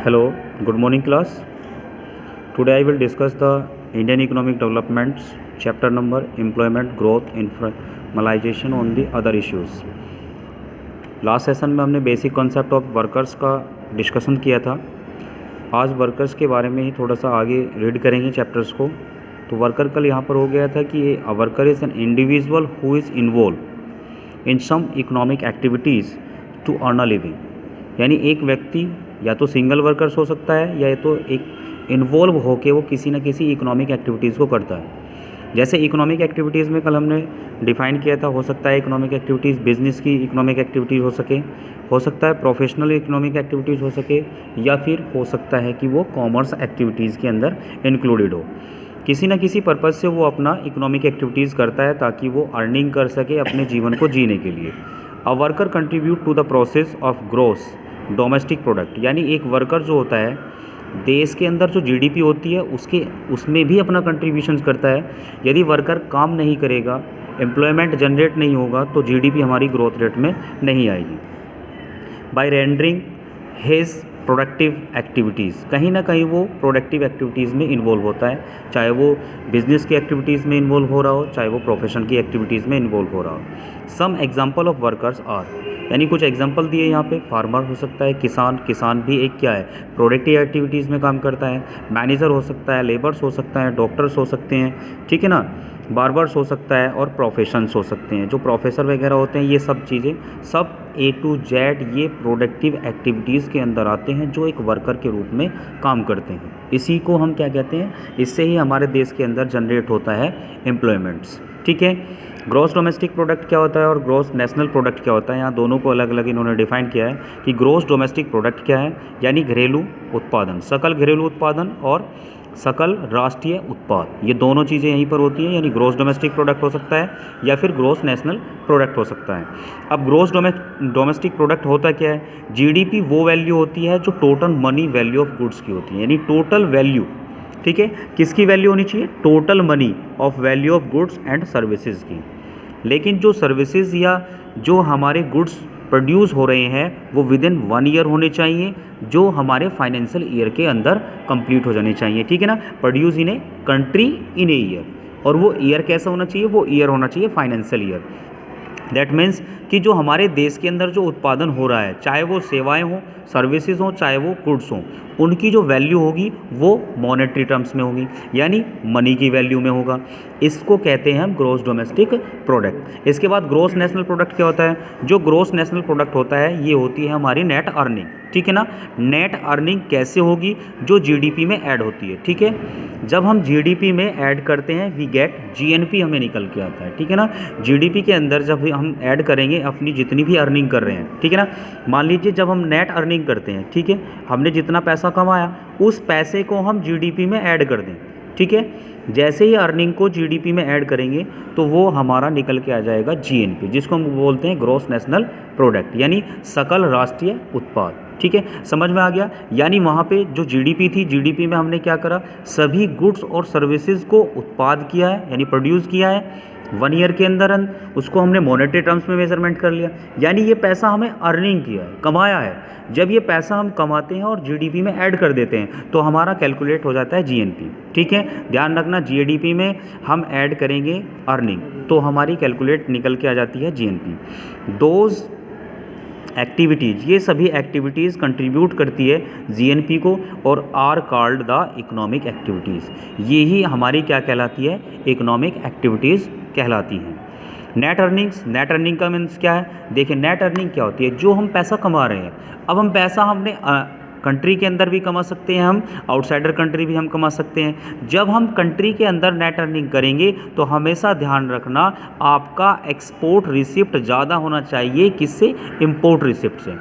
Hello, good morning class. Today I will discuss the Indian economic developments chapter number employment growth informalization on the other issues. Last session में हमने basic concept of workers का discussion किया था। आज workers के बारे में ही थोड़ा सा आगे रीड करेंगे चैप्टर्स को। तो वर्कर कल यहाँ पर हो गया था कि a worker is an individual who is involve in some economic activities to earn a living. यानी एक व्यक्ति या तो सिंगल वर्कर्स हो सकता है या तो एक इन्वॉल्व होकर वो किसी न किसी इकोनॉमिक एक्टिविटीज़ को करता है। जैसे इकोनॉमिक एक्टिविटीज़ में कल हमने डिफ़ाइन किया था, हो सकता है इकोनॉमिक एक्टिविटीज़ बिजनेस की इकोनॉमिक एक्टिविटीज़ हो सकता है प्रोफेशनल इकोनॉमिक एक्टिविटीज़ हो सके, या फिर हो सकता है कि वो कॉमर्स एक्टिविटीज़ के अंदर इंक्लूडेड हो। किसी न किसी पर्पज़ से वो अपना इकोनॉमिक एक्टिविटीज़ करता है ताकि वो अर्निंग कर सके अपने जीवन को जीने के लिए। A worker contribute to the process of growth domestic product. यानी एक वर्कर जो होता है देश के अंदर जो जीडीपी होती है उसमें भी अपना कंट्रीब्यूशन करता है। यदि वर्कर काम नहीं करेगा, एम्प्लॉयमेंट जनरेट नहीं होगा, तो जीडीपी हमारी ग्रोथ रेट में नहीं आएगी। By rendering his productive activities, कहीं ना कहीं वो प्रोडक्टिव एक्टिविटीज़ में इन्वॉल्व होता है, चाहे वो बिजनेस की एक्टिविटीज़ में इन्वॉल्व हो रहा हो, चाहे वो प्रोफेशन की एक्टिविटीज़ में इन्वॉल्व हो रहा हो। Some example of workers are, यानी कुछ एग्जाम्पल दिए यहाँ पे। फार्मर हो सकता है, किसान भी एक क्या है, प्रोडक्टिव एक्टिविटीज़ में काम करता है। मैनेजर हो सकता है, लेबर्स हो सकता है, डॉक्टर्स हो सकते हैं, ठीक है ना, बार्बर्स हो सकता है, और प्रोफेशंस हो सकते हैं। जो प्रोफेसर वगैरह होते हैं, ये सब चीज़ें सब A to Z ये प्रोडक्टिव एक्टिविटीज़ के अंदर आते हैं जो एक वर्कर के रूप में काम करते हैं। इसी को हम क्या कहते हैं, इससे ही हमारे देश के अंदर जनरेट होता है एम्प्लॉयमेंट्स, ठीक है। ग्रॉस डोमेस्टिक प्रोडक्ट क्या होता है और ग्रॉस नेशनल प्रोडक्ट क्या होता है, यहाँ दोनों को अलग अलग इन्होंने डिफाइन किया है कि ग्रॉस डोमेस्टिक प्रोडक्ट क्या है, यानी घरेलू उत्पादन, सकल घरेलू उत्पादन और सकल राष्ट्रीय उत्पाद, ये दोनों चीज़ें यहीं पर होती हैं। यानी ग्रॉस डोमेस्टिक प्रोडक्ट हो सकता है या फिर ग्रॉस नेशनल प्रोडक्ट हो सकता है। अब ग्रॉस डोमेस्टिक प्रोडक्ट होता क्या है, जीडीपी वो वैल्यू होती है जो total money value of goods की होती है, यानी टोटल वैल्यू, ठीक है, किसकी वैल्यू होनी चाहिए, total money of value of goods and services की। लेकिन जो सर्विसेज या जो हमारे गुड्स प्रोड्यूस हो रहे हैं वो विद इन 1 ईयर होने चाहिए, जो हमारे फाइनेंशियल ईयर के अंदर कंप्लीट हो जाने चाहिए, ठीक है ना। Produce in a country in a year, और वो ईयर कैसा होना चाहिए, वो ईयर होना चाहिए फाइनेंशियल ईयर। दैट मीन्स कि जो हमारे देश के अंदर जो उत्पादन हो रहा है, चाहे वो सेवाएं हों, सर्विसेज हों, चाहे वो गुड्स हों, उनकी जो वैल्यू होगी वो मॉनेटरी टर्म्स में होगी, यानी मनी की वैल्यू में होगा। इसको कहते हैं हम ग्रॉस डोमेस्टिक प्रोडक्ट। इसके बाद ग्रॉस नेशनल प्रोडक्ट क्या होता है, जो ग्रॉस नेशनल प्रोडक्ट होता है ये होती है हमारी नेट अर्निंग, ठीक है ना। नेट अर्निंग कैसे होगी, जो जीडीपी में ऐड होती है, ठीक है। जब हम जीडीपी में ऐड करते हैं वी गेट जीएनपी, हमें निकल के आता है, ठीक है ना। जीडीपी के अंदर जब हम ऐड करेंगे अपनी जितनी भी अर्निंग कर रहे हैं, ठीक है ना, मान लीजिए जब हम नेट अर्निंग करते हैं, ठीक है, हमने जितना पैसा कमाया उस पैसे को हम जीडीपी में ऐड कर दें, ठीक है। जैसे ही अर्निंग को जीडीपी में ऐड करेंगे तो वो हमारा निकल के आ जाएगा जीएनपी, जिसको हम बोलते हैं ग्रॉस नेशनल प्रोडक्ट, यानी सकल राष्ट्रीय उत्पाद, ठीक है। समझ में आ गया। यानी वहाँ पे जो जीडीपी थी, जीडीपी में हमने क्या करा, सभी गुड्स और सर्विसेज को उत्पाद किया है, यानी प्रोड्यूस किया है 1 ईयर के अंदर, उसको हमने मॉनेटरी टर्म्स में मेजरमेंट कर लिया, यानी ये पैसा हमें अर्निंग किया है, कमाया है। जब ये पैसा हम कमाते हैं और जीडीपी में ऐड कर देते हैं तो हमारा कैलकुलेट हो जाता है जीएनपी, ठीक है। ध्यान रखना, जीडीपी में हम ऐड करेंगे अर्निंग तो हमारी कैलकुलेट निकल के आ जाती है जीएनपी। दोज एक्टिविटीज़, ये सभी एक्टिविटीज़ कंट्रीब्यूट करती है जीएनपी को और are called the economic activities. ये ही हमारी क्या कहलाती है, इकोनॉमिक एक्टिविटीज़ कहलाती हैं। नेट अर्निंग का मीन्स क्या है, देखिए नेट अर्निंग क्या होती है, जो हम पैसा कमा रहे हैं, अब हम पैसा हमने कंट्री के अंदर भी कमा सकते हैं, हम आउटसाइडर कंट्री भी हम कमा सकते हैं। जब हम कंट्री के अंदर नेट अर्निंग करेंगे तो हमेशा ध्यान रखना आपका एक्सपोर्ट रिसिप्ट ज़्यादा होना चाहिए, किससे, इंपोर्ट रिसिप्ट से।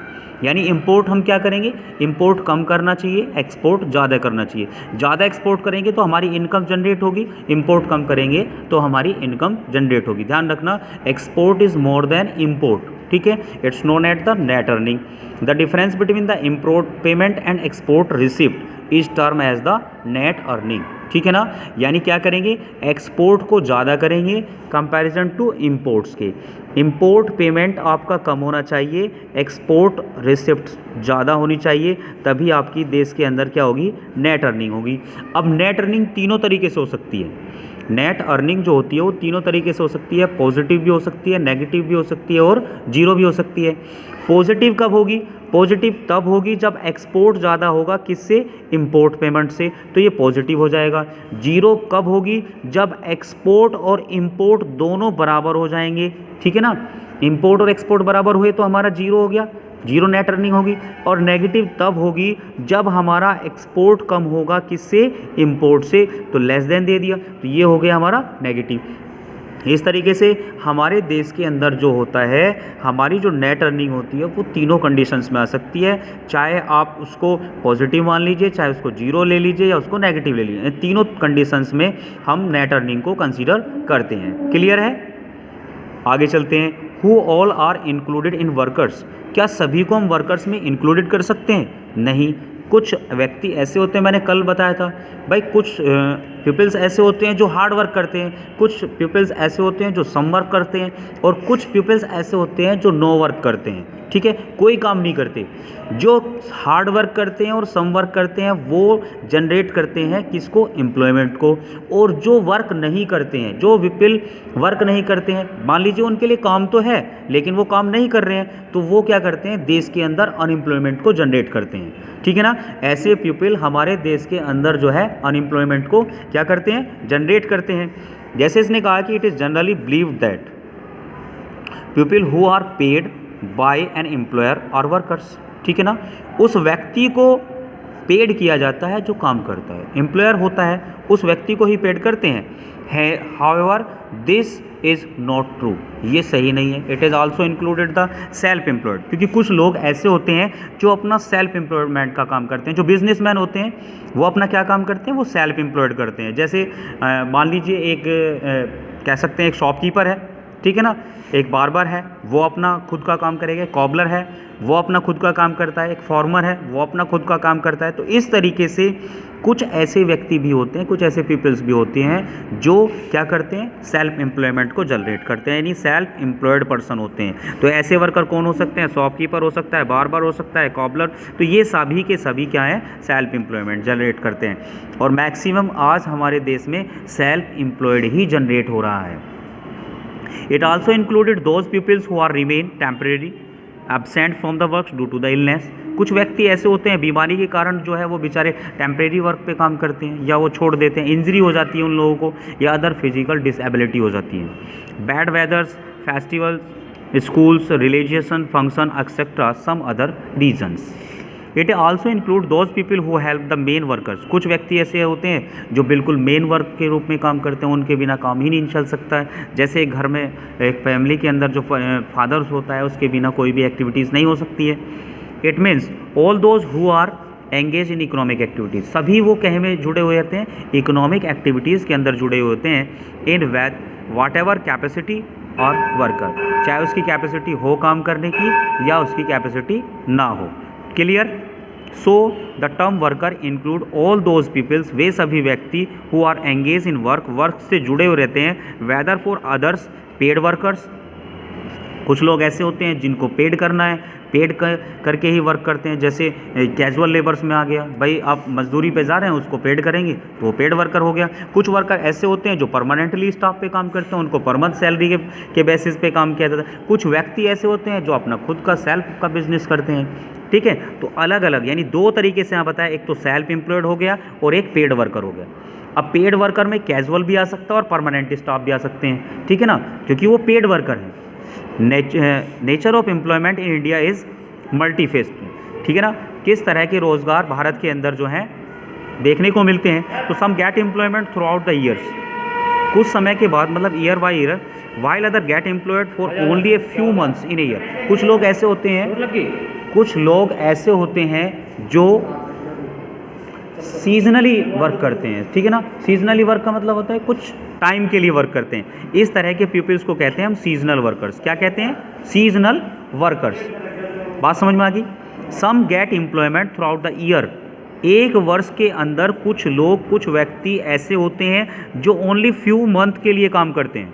यानी इंपोर्ट हम क्या करेंगे, इंपोर्ट कम करना चाहिए, एक्सपोर्ट ज़्यादा करना चाहिए। ज़्यादा एक्सपोर्ट करेंगे तो हमारी इनकम जनरेट होगी, इंपोर्ट कम करेंगे तो हमारी इनकम जनरेट होगी। ध्यान रखना, export is more than import, ठीक है। It's known at the net earning. The difference between the import payment and export receipt is term as the net earning, ठीक है ना। यानी क्या करेंगे, एक्सपोर्ट को ज़्यादा करेंगे कंपैरिजन टू इंपोर्ट्स के। इंपोर्ट पेमेंट आपका कम होना चाहिए, एक्सपोर्ट रिसिप्ट ज़्यादा होनी चाहिए, तभी आपकी देश के अंदर क्या होगी, नेट अर्निंग होगी। अब नेट अर्निंग तीनों तरीके से हो सकती है। नेट अर्निंग जो होती है वो तीनों तरीके से हो सकती है, पॉजिटिव भी हो सकती है, नेगेटिव भी हो सकती है और जीरो भी हो सकती है। पॉजिटिव कब होगी, पॉजिटिव तब होगी जब एक्सपोर्ट ज़्यादा होगा, किससे, इंपोर्ट पेमेंट से, तो ये पॉजिटिव हो जाएगा। जीरो कब होगी, जब एक्सपोर्ट और इंपोर्ट दोनों बराबर हो जाएंगे, ठीक है ना। इंपोर्ट और एक्सपोर्ट बराबर हुए तो हमारा जीरो हो गया, जीरो नेट अर्निंग होगी। और नेगेटिव तब होगी जब हमारा एक्सपोर्ट कम होगा, किससे, इंपोर्ट से, तो लेस देन दे दिया, तो ये हो गया हमारा नेगेटिव। इस तरीके से हमारे देश के अंदर जो होता है, हमारी जो नेट अर्निंग होती है वो तीनों कंडीशंस में आ सकती है, चाहे आप उसको पॉजिटिव मान लीजिए, चाहे उसको जीरो ले लीजिए या उसको नेगेटिव ले लीजिए, तीनों कंडीशंस में हम नेट अर्निंग को कंसीडर करते हैं। क्लियर है, आगे चलते हैं। Who all are included in workers, क्या सभी को हम वर्कर्स में इंक्लूडेड कर सकते हैं, नहीं। कुछ व्यक्ति ऐसे होते हैं, मैंने कल बताया था भाई, कुछ पीपल्स ऐसे होते हैं जो हार्ड वर्क करते हैं, कुछ पीपल्स ऐसे होते हैं जो सम वर्क करते हैं, और कुछ पीपल्स ऐसे होते हैं जो नो वर्क करते हैं, ठीक है, कोई काम नहीं करते। जो हार्ड वर्क करते हैं और सम वर्क करते हैं वो जनरेट करते हैं किसको, एम्प्लॉयमेंट को। और जो वर्क नहीं करते हैं, जो पीपल वर्क नहीं करते हैं, मान लीजिए उनके लिए काम तो है लेकिन वो काम नहीं कर रहे हैं, तो वो क्या करते हैं, देश के अंदर अनएम्प्लॉयमेंट को जनरेट करते हैं, ठीक है ना। ऐसे पीपल हमारे देश के अंदर जो है अनएम्प्लॉयमेंट को क्या करते हैं, जनरेट करते हैं। जैसे इसने कहा कि it is generally believe that people who are paid by an employer और वर्कर्स, ठीक है ना। उस व्यक्ति को पेड किया जाता है जो काम करता है, एम्प्लॉयर होता है, उस व्यक्ति को ही पेड करते हैं। However this is not true, ये सही नहीं है। It is also included the self employed, क्योंकि कुछ लोग ऐसे होते हैं जो अपना सेल्फ एम्प्लॉयमेंट का काम करते हैं। जो बिजनेसमैन होते हैं वो अपना क्या काम करते हैं, वो सेल्फ एम्प्लॉयड करते हैं। जैसे मान लीजिए एक कह सकते हैं एक शॉपकीपर है, ठीक है ना, एक बार्बर है, वो अपना खुद का काम करेगा, कॉबलर है वो अपना खुद का काम करता है, एक फार्मर है वो अपना खुद का काम करता है। तो इस तरीके से कुछ ऐसे व्यक्ति भी होते हैं, कुछ ऐसे पीपल्स भी होते हैं जो क्या करते हैं, सेल्फ एम्प्लॉयमेंट को जनरेट करते हैं, यानी सेल्फ एम्प्लॉयड पर्सन होते हैं। तो ऐसे वर्कर कौन हो सकते हैं, शॉपकीपर हो सकता है, बार्बर हो सकता है, कॉबलर, तो ये सभी के सभी क्या हैं, सेल्फ एम्प्लॉयमेंट जनरेट करते हैं। और मैक्सिमम आज हमारे देश में सेल्फ एम्प्लॉयड ही जनरेट हो रहा है। It also included those peoples who are remain temporary absent from the work due to the illness। कुछ व्यक्ति ऐसे होते हैं बीमारी के कारण जो है वो बेचारे टेम्परेरी वर्क पे काम करते हैं या वो छोड़ देते हैं, इंजरी हो जाती है उन लोगों को या अदर फिजिकल डिसेबिलिटी हो जाती है। Bad weathers, festivals, schools, religious function etcetera some other reasons. It also include those people who help the main workers. कुछ व्यक्ति ऐसे होते हैं जो बिल्कुल मेन वर्क के रूप में काम करते हैं, उनके बिना काम ही नहीं चल सकता है। जैसे एक घर में एक फैमिली के अंदर जो फादर्स होता है उसके बिना कोई भी एक्टिविटीज़ नहीं हो सकती है। It means all those who are engage in economic activities, सभी वो कहे में जुड़े हुए होते हैं, इकोनॉमिक एक्टिविटीज़ के अंदर जुड़े हुए होते हैं। इन वाट एवर कैपेसिटी और वर्कर, चाहे उसकी कैपेसिटी हो काम करने की या उसकी कैपेसिटी ना हो। Clear. So the term worker include all those peoples, वे सभी व्यक्ति who are engage in work, work से जुड़े हुए रहते हैं, whether for others paid workers. कुछ लोग ऐसे होते हैं जिनको पेड करना है, पेड करके ही वर्क करते हैं, जैसे कैजुअल लेबर्स में आ गया, भाई आप मजदूरी पे जा रहे हैं उसको पेड करेंगे तो वो पेड वर्कर हो गया। कुछ वर्कर ऐसे होते हैं जो परमानेंटली स्टाफ पे काम करते हैं, उनको परमानेंट सैलरी के बेसिस पे काम किया जाता है। कुछ व्यक्ति ऐसे होते हैं जो अपना खुद का सेल्फ का बिजनेस करते हैं, ठीक है। तो अलग अलग यानी दो तरीके से यहाँ बताया, एक तो सेल्फ एम्प्लॉयड हो गया और एक पेड वर्कर हो गया। अब पेड वर्कर में कैजुअल भी आ सकता है और परमानेंट स्टाफ भी आ सकते हैं, ठीक है ना, क्योंकि वो पेड वर्कर हैं। Nature of employment in India is multifaceted, ठीक है ना। किस तरह के रोज़गार भारत के अंदर जो हैं देखने को मिलते हैं, तो some get employment throughout the years, कुछ समय के बाद मतलब year by year, while other get employed for only a few months in a year. कुछ लोग ऐसे होते हैं जो सीजनली वर्क करते हैं, ठीक है ना। सीजनली वर्क का मतलब होता है कुछ टाइम के लिए वर्क करते हैं। इस तरह के पीपल्स को कहते हैं हम सीजनल वर्कर्स। क्या कहते हैं, सीजनल वर्कर्स। बात समझ में आ गई। Some get employment throughout the year, एक वर्ष के अंदर कुछ लोग, कुछ व्यक्ति ऐसे होते हैं जो ओनली फ्यू मंथ के लिए काम करते हैं।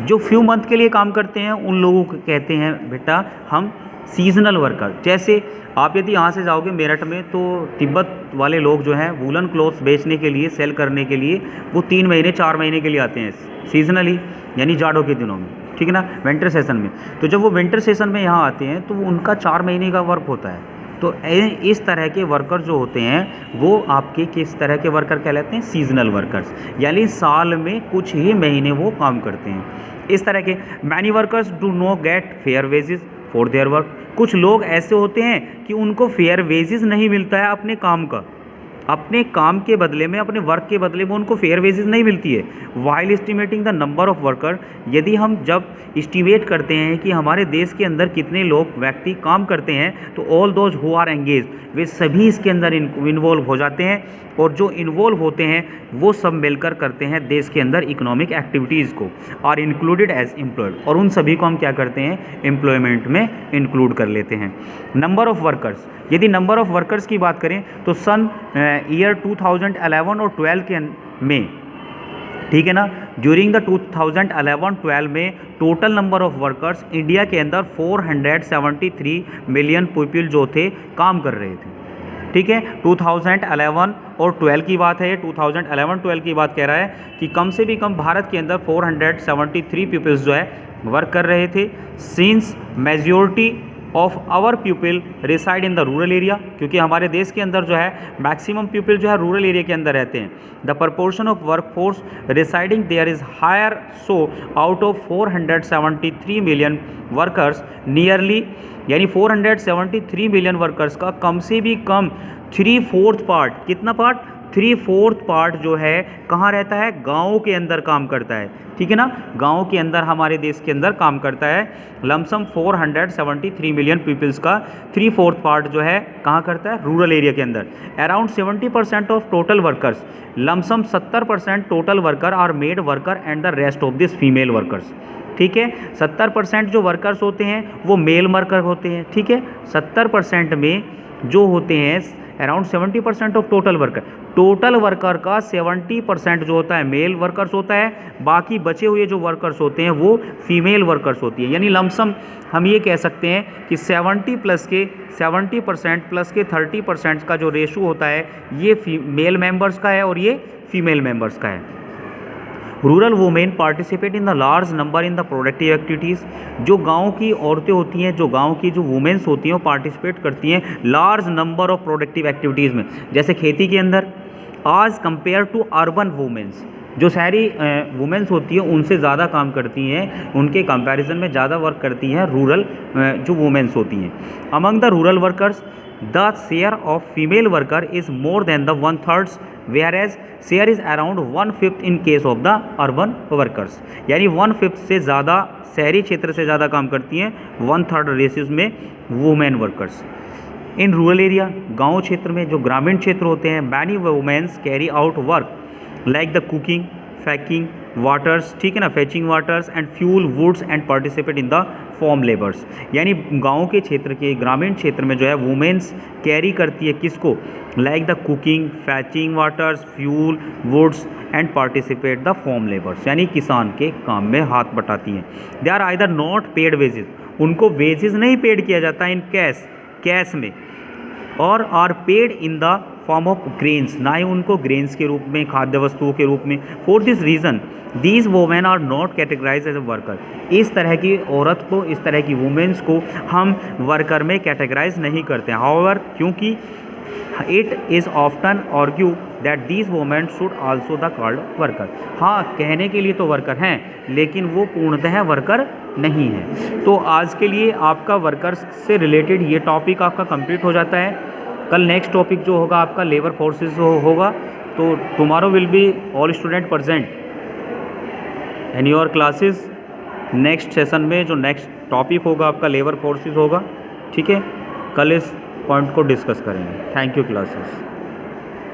जो फ्यू मंथ के लिए काम करते हैं उन लोगों को कहते हैं बेटा हम सीजनल वर्कर। जैसे आप यदि यहाँ से जाओगे मेरठ में तो तिब्बत वाले लोग जो हैं वूलन क्लॉथ्स बेचने के लिए, सेल करने के लिए वो 3 महीने 4 महीने के लिए आते हैं सीजनली, यानी जाड़ों के दिनों में, ठीक है ना, विंटर सेशन में। तो जब वो विंटर सेशन में यहाँ आते हैं तो उनका 4 महीने का वर्क होता है। तो इस तरह के वर्कर जो होते हैं वो आपके किस तरह के वर्कर कहलाते हैं? सीजनल वर्कर्स, यानी साल में कुछ ही महीने वो काम करते हैं। इस तरह के many workers do know get fair wages for their work. कुछ लोग ऐसे होते हैं कि उनको फेयर वेजेस नहीं मिलता है अपने काम का, अपने काम के बदले में, अपने वर्क के बदले में उनको फेयर वेजेस नहीं मिलती है। While estimating the number of worker, यदि हम जब एस्टिमेट करते हैं कि हमारे देश के अंदर कितने लोग, व्यक्ति काम करते हैं, तो all those who are engage, वे सभी इसके अंदर इन्वॉल्व हो जाते हैं। और जो इन्वॉल्व होते हैं वो सब मिलकर करते हैं देश के अंदर इकोनॉमिक एक्टिविटीज़ को, आर इंक्लूडेड एज एम्प्लॉयड, और उन सभी को हम क्या करते हैं? एम्प्लॉयमेंट में इंक्लूड कर लेते हैं। नंबर ऑफ वर्कर्स, यदि नंबर ऑफ वर्कर्स की बात करें तो सन ईयर 2011 और 12 के में, ठीक है ना, ड्यूरिंग द 2011-12 में total number of workers India के अंदर 473 मिलियन पीपल जो थे काम कर रहे थे, ठीक है। 2011 और 12 की बात है, 2011-12 की बात कह रहा है कि कम से भी कम भारत के अंदर 473 पीपल्स जो है वर्क कर रहे थे। Since majority of our people reside in the rural area, क्योंकि हमारे देश के अंदर जो है मैक्सिमम पीपल जो है रूरल एरिया के अंदर रहते हैं। The proportion of work force residing there is higher, so out of 473 million workers nearly, यानी 473 मिलियन वर्कर्स का कम से भी कम 3/4 पार्ट, कितना पार्ट? 3/4 पार्ट जो है कहाँ रहता है? गाँव के अंदर काम करता है, ठीक है ना, गाँव के अंदर हमारे देश के अंदर काम करता है। लमसम 473 मिलियन पीपल्स का 3/4 पार्ट जो है कहाँ करता है? रूरल एरिया के अंदर। Around 70% of total workers, lump sum 70% total worker are made worker and the rest of this female workers, ठीक है। 70% जो वर्कर्स होते हैं वो मेल वर्कर होते हैं, ठीक है। 70% में जो होते हैं around 70% of total worker, total worker का 70% जो होता है मेल वर्कर्स होता है, बाकी बचे हुए जो वर्कर्स होते हैं वो फीमेल वर्कर्स होती है। यानी लमसम हम ये कह सकते हैं कि 70% प्लस के 30% का जो रेशो होता है ये मेल मेंबर्स का है और ये फीमेल मेंबर्स का है। Rural women participate in the large number in the productive activities, जो गांव की औरतें होती हैं, जो गांव की जो वुमेन्स होती हैं वो पार्टिसिपेट करती हैं large number of productive activities में, जैसे खेती के अंदर, आज कंपेयर टू अर्बन वुमेन्स। जो शहरी वुमेन्स होती हैं उनसे ज़्यादा काम करती हैं, उनके कंपैरिजन में ज़्यादा वर्क करती हैं रूरल जो वुमेन्स होती हैं। Among the rural workers the share of female worker is more then the 1/3, whereas share is around 1/5 in case of the urban workers, यानी 1/5 से ज़्यादा शहरी क्षेत्र से ज़्यादा काम करती हैं 1/3 रेशियोज में women workers. In rural area, गाँव क्षेत्र में, जो ग्रामीण क्षेत्र होते हैं, many womens carry out work like the cooking, fetching waters, ठीक है ना, fetching waters and fuel woods and participate in the farm labours. यानी गांव के क्षेत्र के, ग्रामीण क्षेत्र में जो है वुमेन्स कैरी करती है किसको? Like the cooking, fetching waters, fuel woods and participate the farm labours, यानी किसान के काम में हाथ बटाती हैं। They are either not paid wages, उनको वेजेस नहीं पेड किया जाता इन कैश में, और are paid in the form of grains, ना ही उनको ग्रेन्स के रूप में, खाद्य वस्तुओं के रूप में। For this reason these women are not categorise as a worker, इस तरह की औरत को, इस तरह की वुमेन्स को हम वर्कर में कैटेगराइज नहीं करते हैं। हाउएवर, क्योंकि it is often argue that these women should also the called worker. हाँ, कहने के लिए तो वर्कर हैं लेकिन वो पूर्णतः वर्कर नहीं है। तो आज के लिए आपका वर्कर्स से रिलेटेड ये टॉपिक आपका कंप्लीट हो जाता है। कल नेक्स्ट टॉपिक जो होगा आपका लेबर फोर्सेस होगा। तो tomorrow will be all student present in your classes. Next session में जो नेक्स्ट टॉपिक होगा आपका लेबर फोर्सेस होगा, ठीक है। कल इस पॉइंट को डिस्कस करेंगे। Thank you classes.